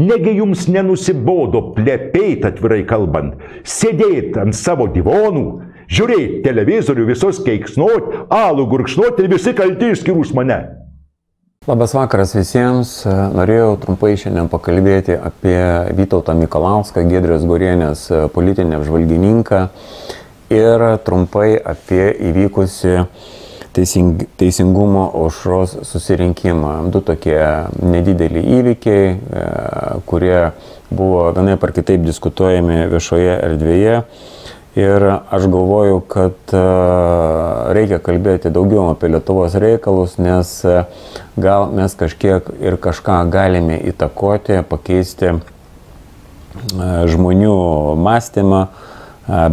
Negi jums nenusibodo plepėti, atvirai kalbant, sėdėti ant savo divonų, žiūrėti televizorių, visos keiksnuot, alų gurkšnuot ir visi kalti išskyrus mane. Labas vakaras visiems. Norėjau trumpai šiandien pakalbėti apie Vytautą Mikalauską, Giedrės Gorienės politinį apžvalgininką ir trumpai apie įvykusi Teisingumo aušros susirinkimą. Du tokie nedideli įvykiai, kurie buvo vienaip ar kitaip diskutuojami viešoje erdvėje. Ir aš galvoju, kad reikia kalbėti daugiau apie Lietuvos reikalus, nes gal mes kažkiek ir kažką galime įtakoti, pakeisti žmonių mąstymą,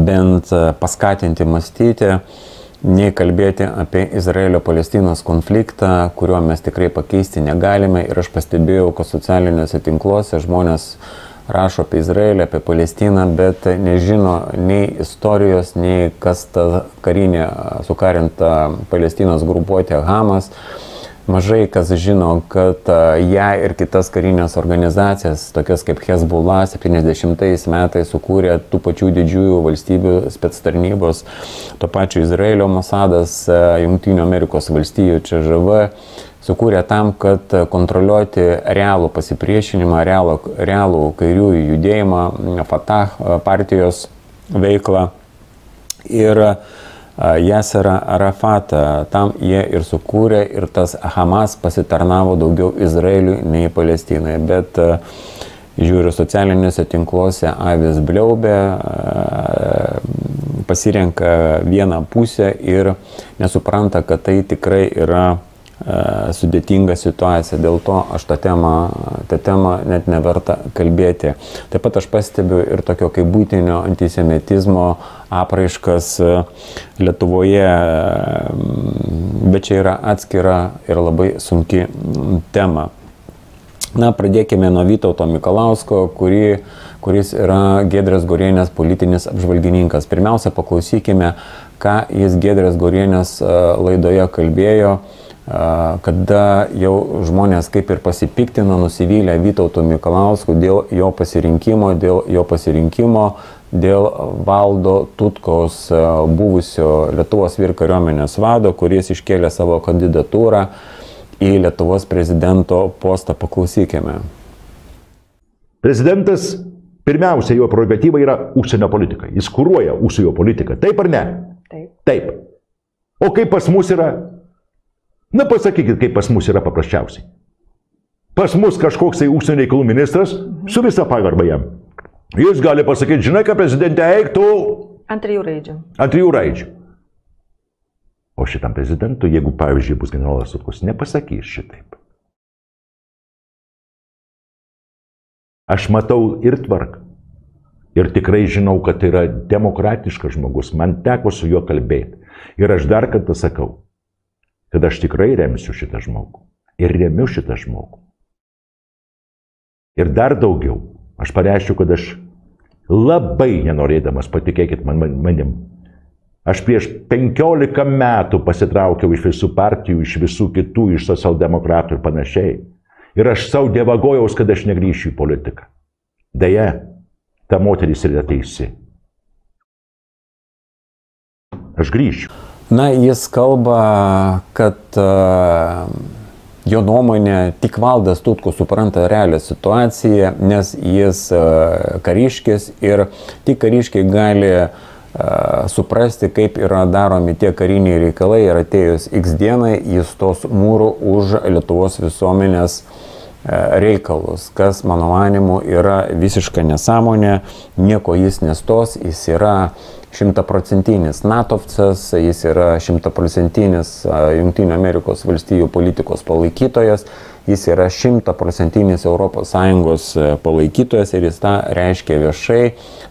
bent paskatinti mąstyti, nei kalbėti apie Izraelio-Palestinos konfliktą, kurio mes tikrai pakeisti negalime. Ir aš pastebėjau, kad socialiniuose tinkluose žmonės rašo apie Izraelį, apie Palestiną, bet nežino nei istorijos, nei kas ta karinė sukarinta Palestinos grupuotė Hamas. Mažai kas žino, kad ją ir kitas karinės organizacijas, tokias kaip Hezbollah, 70 metais sukūrė tų pačių didžiųjų valstybių spectarnybos, to pačio Izraelio Mosadas, Jungtinių Amerikos valstijų ČŽV, sukūrė tam, kad kontroliuoti realų pasipriešinimą, realų kairiųjų judėjimą, Fatah partijos veiklą ir Jaserą Arafatą. Tam jie ir sukūrė ir tas Hamas pasitarnavo daugiau Izraeliui nei Palestinai. Bet žiūriu socialiniuose tinkluose avis bliaubė, pasirenka vieną pusę ir nesupranta, kad tai tikrai yra sudėtinga situacija. Dėl to aš tą temą net neverta kalbėti. Taip pat aš pastebiu ir tokio kaip būtinio antisemitizmo apraiškas Lietuvoje, bet čia yra atskira ir labai sunki tema. Na, pradėkime nuo Vytauto Mikalausko, kuris yra Giedrės Gorienės politinis apžvalgininkas. Pirmiausia, paklausykime, ką jis Giedrės Gorienės laidoje kalbėjo, kada jau žmonės kaip ir pasipiktino, nusivylę Vytautu Mikalausku dėl jo pasirinkimo, dėl Valdo Tutkaus, buvusio Lietuvos vyr kariuomenės vado, kuris iškėlė savo kandidatūrą į Lietuvos prezidento postą. Paklausykime. Prezidentas, pirmiausia, jo prerogatyva yra užsienio politika. Jis kuruoja užsienio politiką. Taip ar ne? Taip. Taip. O kaip pas mus yra? Na, pasakykit, kaip pas mus yra paprasčiausiai. Pas mus kažkoks tai užsienio reikalų ministras, su visa pagarba jam. Jis gali pasakyti, žinai, ką prezidentė eiktų Ant trijų raidžių. Ant trijų raidžių. O šitam prezidentui, jeigu, pavyzdžiui, bus generolas Sutkus, nepasakys šitaip. Aš matau ir tvarką. Ir tikrai žinau, kad tai yra demokratiškas žmogus. Man teko su juo kalbėti. Ir aš dar kartą sakau, kad aš tikrai remsiu šitą žmogų. Ir remiu šitą žmogų. Ir dar daugiau, aš pareiškiu, kad aš labai nenorėdamas, patikėkit manim, aš prieš 15 metų pasitraukiau iš visų partijų, iš visų kitų, iš socialdemokratų ir panašiai. Ir aš savo dievagojaus, kad aš negrįšiu į politiką. Deja, ta moteris yra teisi. Aš grįšiu. Na, jis kalba, kad jo nuomonė tik Valdas Tutkus supranta realią situaciją, nes jis kariškis ir tik kariškiai gali suprasti, kaip yra daromi tie kariniai reikalai ir atėjus X dienai jis stos mūru už Lietuvos visuomenės reikalus, kas mano manimu yra visiška nesąmonė, nieko jis nestos, jis yra 100% natovcas, jis yra 100% Jungtinių Amerikos valstijų politikos palaikytojas, jis yra 100% ES palaikytojas ir jis tą reiškia viešai.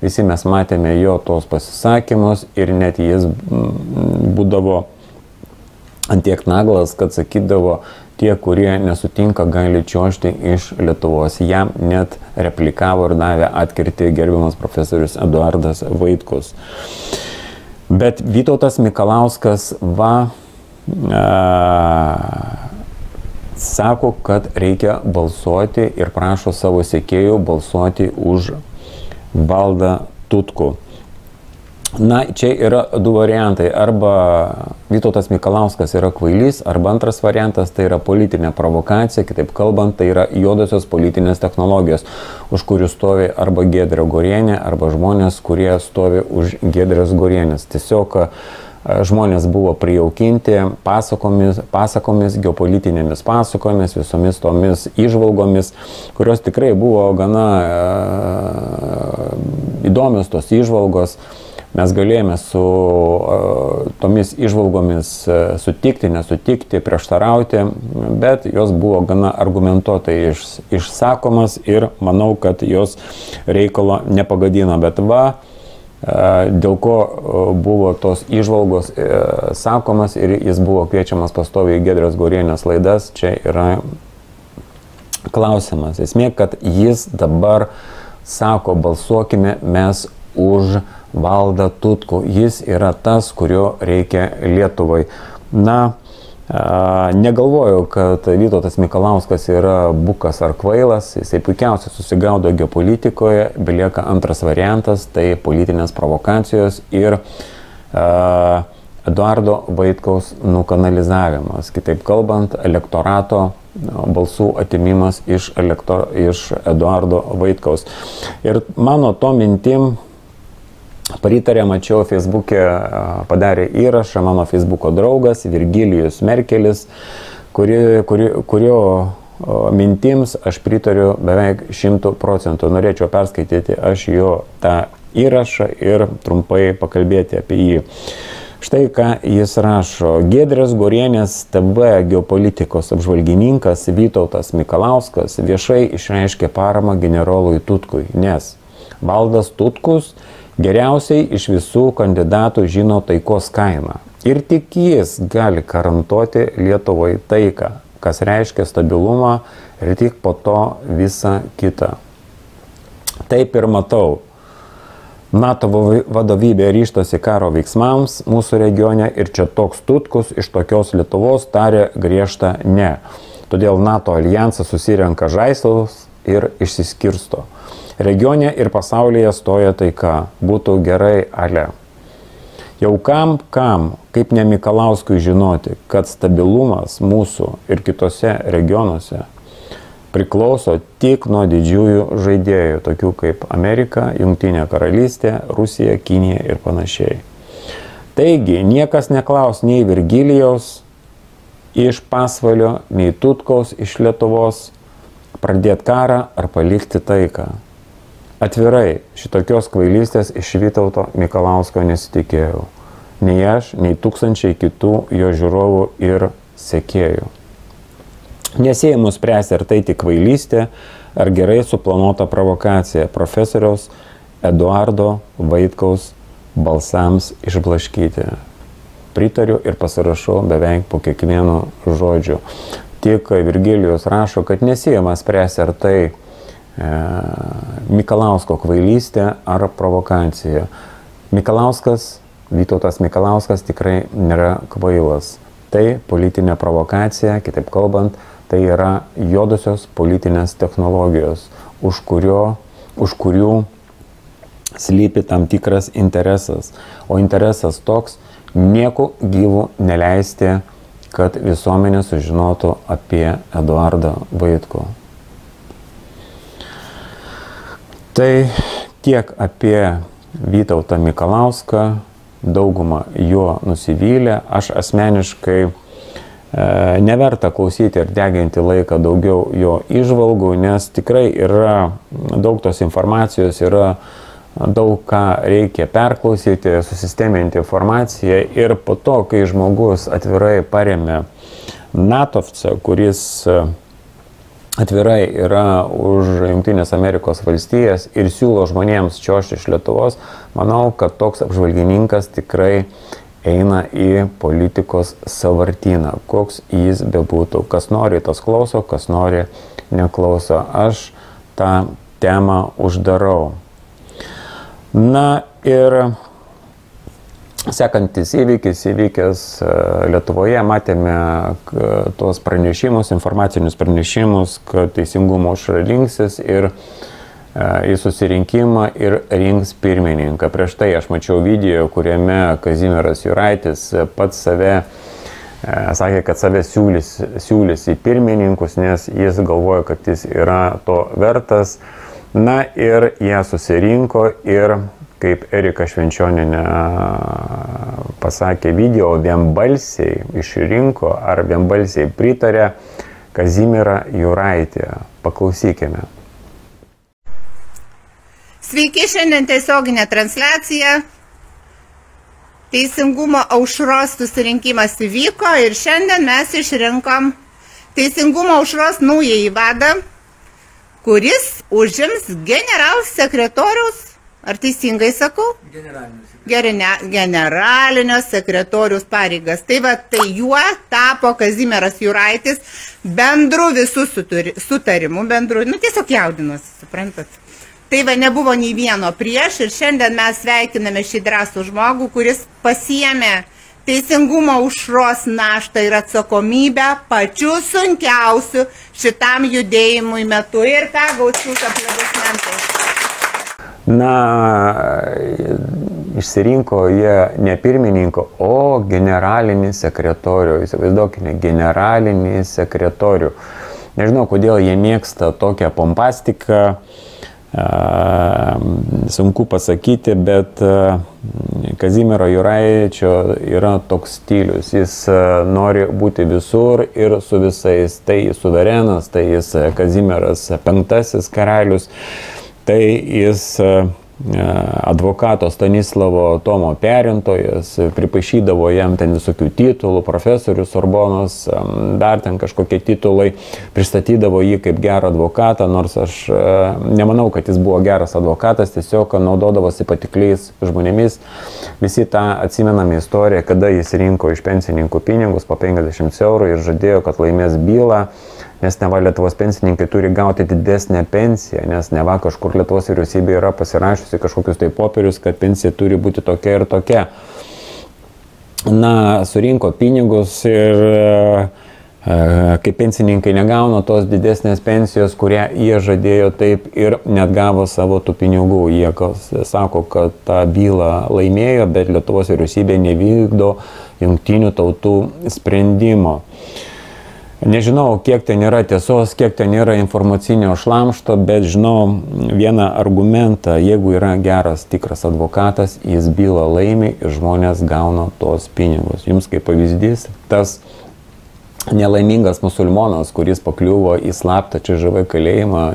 Visi mes matėme jo tos pasisakymus ir net jis būdavo antiek naglas, kad sakydavo, tie, kurie nesutinka, gali čiuožti iš Lietuvos. Jam net replikavo ir davė atkirtį gerbiamas profesorius Eduardas Vaitkus. Bet Vytautas Mikalauskas sako, kad reikia balsuoti ir prašo savo sekėjų balsuoti už Valdą Tutkų. Na, čia yra du variantai. Arba Vytautas Mikalauskas yra kvailys, arba antras variantas tai yra politinė provokacija, kitaip kalbant, tai yra juodosios politinės technologijos, už kurių stovi arba Giedrė Gorienė, arba žmonės, kurie stovi už Giedrės Gorienės. Tiesiog žmonės buvo prijaukinti pasakomis, geopolitinėmis pasakomis, visomis tomis įžvalgomis, kurios tikrai buvo gana įdomios tos įžvalgos. Mes galėjome su tomis įžvalgomis sutikti, nesutikti, prieštarauti, bet jos buvo gana argumentuotai išsakomas ir manau, kad jos reikalo nepagadino. Bet dėl ko buvo tos įžvalgos sakomas ir jis buvo kviečiamas pastoviai į Giedrės Gorienės laidas, čia yra klausimas. Esmė, kad jis dabar sako, balsuokime mes už Valdą Tutkų. Jis yra tas, kurio reikia Lietuvai. Na, negalvoju, kad Vytautas Mikalauskas yra bukas ar kvailas. Jisai puikiausiai susigaudo geopolitikoje. Belieka antras variantas, tai politinės provokacijos ir Eduardo Vaitkaus nukanalizavimas. Kitaip kalbant, elektorato balsų atimimas iš Eduardo Vaitkaus. Ir mano to mintim pritarė, mačiau Facebook'e, padarė įrašą mano Facebook'o draugas Virgilijus Merkelis, kurio mintims aš pritariu beveik 100%. Norėčiau perskaityti aš jo tą įrašą ir trumpai pakalbėti apie jį. Štai ką jis rašo. Giedrės Gorienės TV geopolitikos apžvalgininkas Vytautas Mikalauskas viešai išreiškė paramą generolui Tutkui, nes Valdas Tutkus geriausiai iš visų kandidatų žino taikos kainą. Ir tik jis gali garantuoti Lietuvai taiką, kas reiškia stabilumą ir tik po to visą kitą. Taip ir matau. NATO vadovybė ryžtasi karo veiksmams mūsų regione ir čia toks Tutkus iš tokios Lietuvos tarė griežtą ne. Todėl NATO alijansas susirenka žaislus ir išsiskirsto. Regione ir pasaulyje stoja taika. Būtų gerai, ale. Jau kam, kaip ne Mikalauskui žinoti, kad stabilumas mūsų ir kitose regionuose priklauso tik nuo didžiųjų žaidėjų, tokių kaip Amerika, Jungtinė karalystė, Rusija, Kinija ir panašiai. Taigi, niekas neklaus nei Virgilijaus iš Pasvalio, nei Tutkaus iš Lietuvos pradėti karą ar palikti taiką. Atvirai, šitokios kvailystės iš Vytauto Mikalausko nesitikėjau. Nei aš, nei tūkstančiai kitų jo žiūrovų ir sekėjų. Nesėjimų spręsti, ar tai tik kvailystė, ar gerai suplanuota provokacija profesoriaus Eduardo Vaitkaus balsams išblaškyti. Pritariu ir pasirašau beveik po kiekvienu žodžiu. Tik Virgilijus rašo, kad nesėjama spręsti, ar tai Mikalausko kvailystė ar provokacija. Vytautas Mikalauskas tikrai nėra kvailas. Tai politinė provokacija, kitaip kalbant, tai yra juodosios politinės technologijos, už kurių slypi tam tikras interesas. O interesas toks, nieko gyvų neleisti, kad visuomenė sužinotų apie Eduardą Vaitkų. Tai tiek apie Vytautą Mikalauską, dauguma juo nusivylė. Aš asmeniškai neverta klausyti ir deginti laiką daugiau jo įžvalgų, nes tikrai yra daug tos informacijos, yra daug ką reikia perklausyti, susisteminti informaciją ir po to, kai žmogus atvirai paremė natovcą, kuris atvirai yra už Jungtinės Amerikos valstijas ir siūlo žmonėms čiuožti iš Lietuvos, manau, kad toks apžvalgininkas tikrai eina į politikos sąvartyną, koks jis bebūtų. Kas nori, tas klauso, kas nori, neklauso. Aš tą temą uždarau. Na ir sekantis įvykęs Lietuvoje, matėme tuos pranešimus, informacinius pranešimus, kad Teisingumo aušra rinksis ir į susirinkimą ir rinks pirmininką. Prieš tai aš mačiau video, kuriame Kazimieras Juraitis pats save sakė, kad save siūlys į pirmininkus, nes jis galvoja, kad jis yra to vertas. Na ir jie susirinko ir, kaip Erika Švenčioninė pasakė video, vienbalsiai išrinko ar vienbalsiai pritarė Kazimierą Juraitį. Paklausykime. Sveiki, šiandien tiesioginė transliacija. Teisingumo aušros susirinkimas įvyko ir šiandien mes išrinkom Teisingumo aušros naująjį vadą, kuris užims generalsekretoriaus, ar teisingai sakau? Generalinio sekretoriaus pareigas. Tai va, tai juo tapo Kazimieras Juraitis bendru visų sutarimų, tiesiog jaudinuosi, suprantat. Tai va, nebuvo nei vieno prieš ir šiandien mes sveikiname šį drąsų žmogų, kuris pasiėmė Teisingumo aušros naštą ir atsakomybę pačiu sunkiausiu šitam judėjimui metu. Ir ką gaus jūsų aplodismentai? Na, išsirinko jie ne pirmininko, o generalinį sekretorių. Įsivaizduokime, generalinį sekretorių. Nežinau, kodėl jie mėgsta tokią pompastiką. Sunku pasakyti, bet Kazimiero Juraičio yra toks stilius. Jis nori būti visur ir su visais. Tai suverenas, tai jis Kazimieras V karalius, tai jis advokato Stanislavo Tomo perintojas, pripaišydavo jam ten visokių titulų, profesorius Sorbonos, dar ten kažkokie titulai, pristatydavo jį kaip gerą advokatą, nors aš nemanau, kad jis buvo geras advokatas, tiesiog naudodavosi patikliais žmonėmis. Visi tą atsimename istoriją, kada jis rinko iš pensininkų pinigus po 50 eurų ir žadėjo, kad laimės bylą, nes neva Lietuvos pensininkai turi gauti didesnę pensiją, nes neva kažkur Lietuvos vyriausybė yra pasirašiusi kažkokius tai popierius, kad pensija turi būti tokia ir tokia. Na, surinko pinigus ir kai pensininkai negauna tos didesnės pensijos, kurią jie žadėjo, taip ir net gavo savo tų pinigų. Jie sako, kad tą bylą laimėjo, bet Lietuvos vyriausybė nevykdo jungtinių tautų sprendimo. Nežinau, kiek ten yra tiesos, kiek ten yra informacinio šlamšto, bet žinau vieną argumentą. Jeigu yra geras, tikras advokatas, jis bylą laimi ir žmonės gauna tos pinigus. Jums kaip pavyzdys, tas nelaimingas musulmonas, kuris pakliuvo į slaptą ČŽV kalėjimą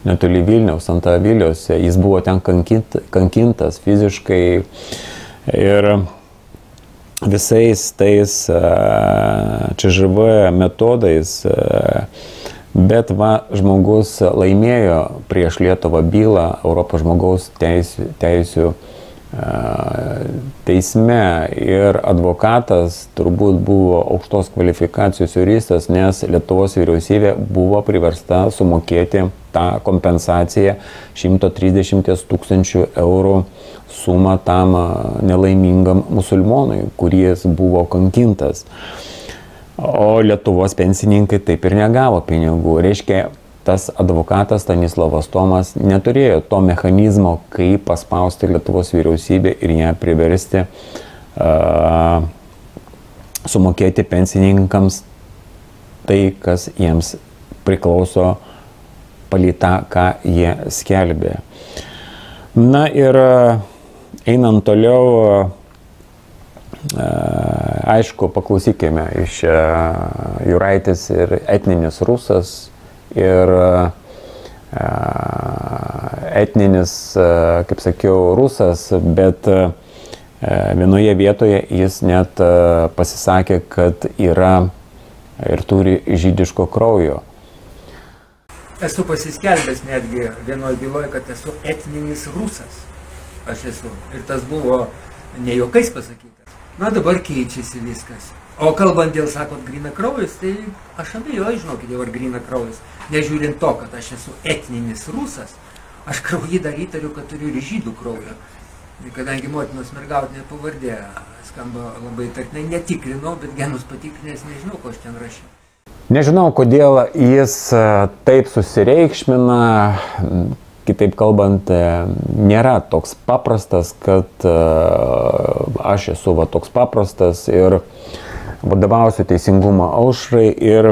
netoli Vilniaus, Antaviliuose, jis buvo ten kankintas fiziškai ir visais tais ČŽV metodais, bet va, žmogus laimėjo prieš Lietuvą bylą Europos žmogaus teisių teisme ir advokatas turbūt buvo aukštos kvalifikacijos juristas, nes Lietuvos vyriausybė buvo priversta sumokėti tą kompensaciją 130 000 eurų sumą tam nelaimingam musulmonui, kuris buvo kankintas. O Lietuvos pensininkai taip ir negavo pinigų. Reiškia, tas advokatas Stanislavas Tomas neturėjo to mechanizmo, kaip paspausti Lietuvos vyriausybę ir ją priversti sumokėti pensininkams tai, kas jiems priklauso palei tą, ką jie skelbė. Na ir einant toliau, aišku, paklausykime iš Juraitis ir etninis rusas ir etninis, kaip sakiau, rusas, bet vienoje vietoje jis net pasisakė, kad yra ir turi žydiško kraujo. Esu pasiskelbęs netgi vienoje byloje, kad esu etninis rusas. Aš esu. Ir tas buvo ne juokais pasakytas. Na, dabar keičiasi viskas. O kalbant dėl, sakot, gryna kraujas, tai aš abejoju, žinokit, jau ar gryna kraujas. Nežiūrint to, kad aš esu etninis rusas, aš kraujį dar įtariu, kad turiu ir žydų kraujo. Kadangi motinos mergautinė pavardė skamba labai tartinai, netikrinau, bet genus patikrinęs, nežinau, ko aš ten rašiau. Nežinau, kodėl jis taip susireikšmina, kitaip kalbant, nėra toks paprastas, kad aš esu toks paprastas ir vadovausiu teisingumo aušrai ir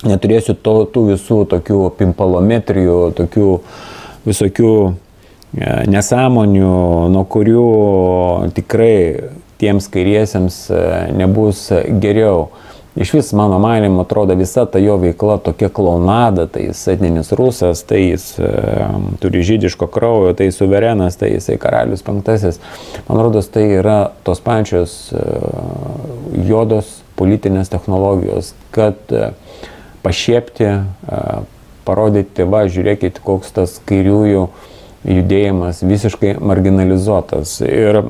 neturėsiu tų visų tokių pimpalometrijų, tokių visokių nesąmonių, nuo kurių tikrai tiems kairiesiems nebus geriau. Iš vis, mano manymu, atrodo visa ta jo veikla tokia klaunada, tai jis etninis rusas, tai jis turi žydiško kraujo, tai suverenas, tai jisai karalius penktasis. Man rodos, tai yra tos pačios juodos politinės technologijos, kad pašiepti, parodyti, va, žiūrėkit, koks tas kairiųjų judėjimas visiškai marginalizuotas. Ir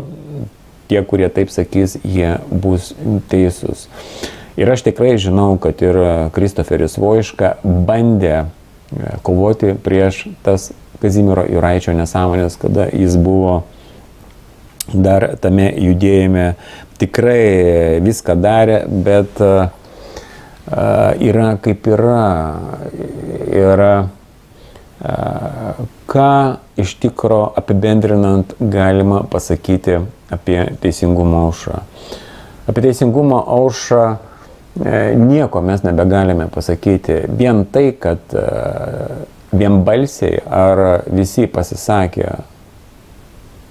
tie, kurie taip sakys, jie bus teisūs. Ir aš tikrai žinau, kad ir Kristoferis Voiška bandė kovoti prieš tas Kazimiero Juraičio nesąmonės, kada jis buvo dar tame judėjime, tikrai viską darė, bet yra kaip yra. Ir ką iš tikro apibendrinant galima pasakyti apie teisingumo aušrą. Apie teisingumo aušrą nieko mes nebegalime pasakyti. Vien tai, kad vienbalsiai ar visi pasisakė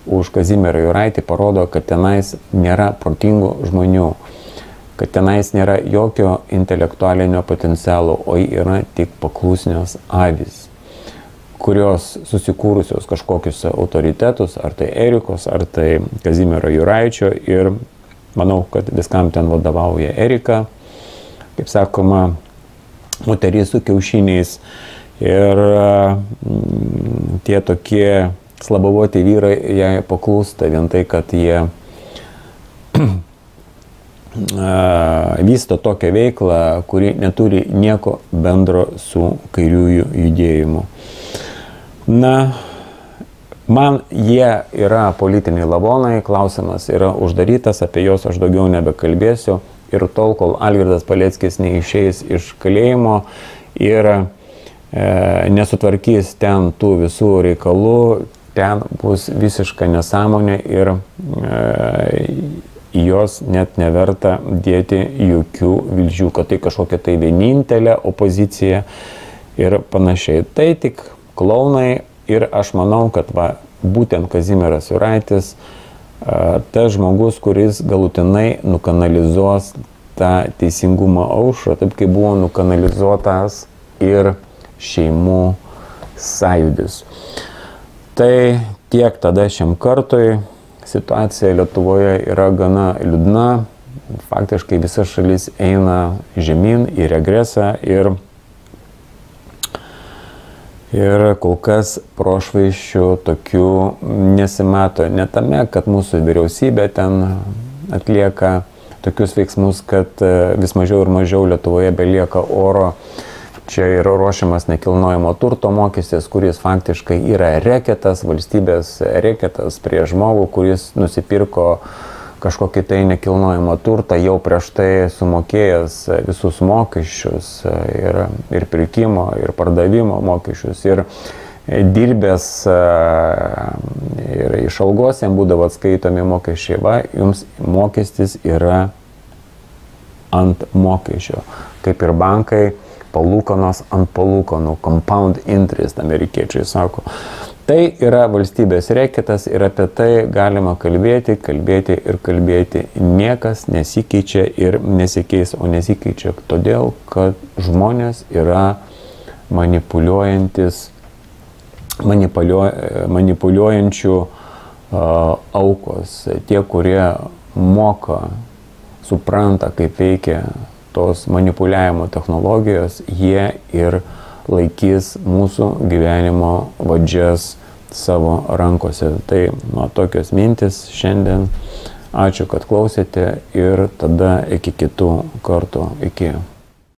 už Kazimierą Juraitį, parodo, kad tenais nėra protingų žmonių, kad tenais nėra jokio intelektualinio potencialo, o yra tik paklusnios avys, kurios susikūrusios kažkokius autoritetus, ar tai Erikos, ar tai Kazimiero Juraičio, ir manau, kad viskam ten vadovauja Erika, kaip sakoma, moteris su kiaušiniais, ir tie tokie slabavoti vyrai jai paklūsta vien tai, kad jie vysto tokią veiklą, kuri neturi nieko bendro su kairiųjų judėjimu. Na, man jie yra politiniai lavonai, klausimas yra uždarytas, apie juos aš daugiau nebekalbėsiu. Ir tol, kol Algirdas Paleckis neišeis iš kalėjimo ir nesutvarkys ten tų visų reikalų, ten bus visiška nesąmonė ir į jos net neverta dėti jokių vilčių, kad tai kažkokia tai vienintelė opozicija ir panašiai. Tai tik klaunai ir aš manau, kad būtent Kazimieras Juraitis tas žmogus, kuris galutinai nukanalizuos tą teisingumo aušrą, taip kaip buvo nukanalizuotas ir šeimų sąjūdis. Tai tiek tada šiam kartui. Situacija Lietuvoje yra gana liūdna. Faktiškai visa šalis eina žemyn į regresą ir kol kas prošvaisčių tokių nesimato. Ne tame, kad mūsų vyriausybė ten atlieka tokius veiksmus, kad vis mažiau ir mažiau Lietuvoje belieka oro. Čia yra ruošiamas nekilnojamo turto mokestis, kuris faktiškai yra reketas, valstybės reketas prie žmogų, kuris nusipirko kažkokį tai nekilnojamą turtą, jau prieš tai sumokėjęs visus mokesčius ir pirkimo, ir pardavimo mokesčius, ir dirbęs ir iš algos jam būdavo atskaitomi mokesčiai. Va, jums mokestis yra ant mokesčio, kaip ir bankai, palūkanos ant palūkanų, compound interest, amerikiečiai sako. Tai yra valstybės reketas ir apie tai galima kalbėti ir kalbėti. Niekas nesikeičia ir nesikeis, o nesikeičia todėl, kad žmonės yra manipuliuojančių aukos. Tie, kurie moka, supranta, kaip veikia tos manipuliavimo technologijos, jie ir laikys mūsų gyvenimo vadžias savo rankose. Tai tokios mintis šiandien. Ačiū, kad klausėte ir tada iki kitų kartų. Iki.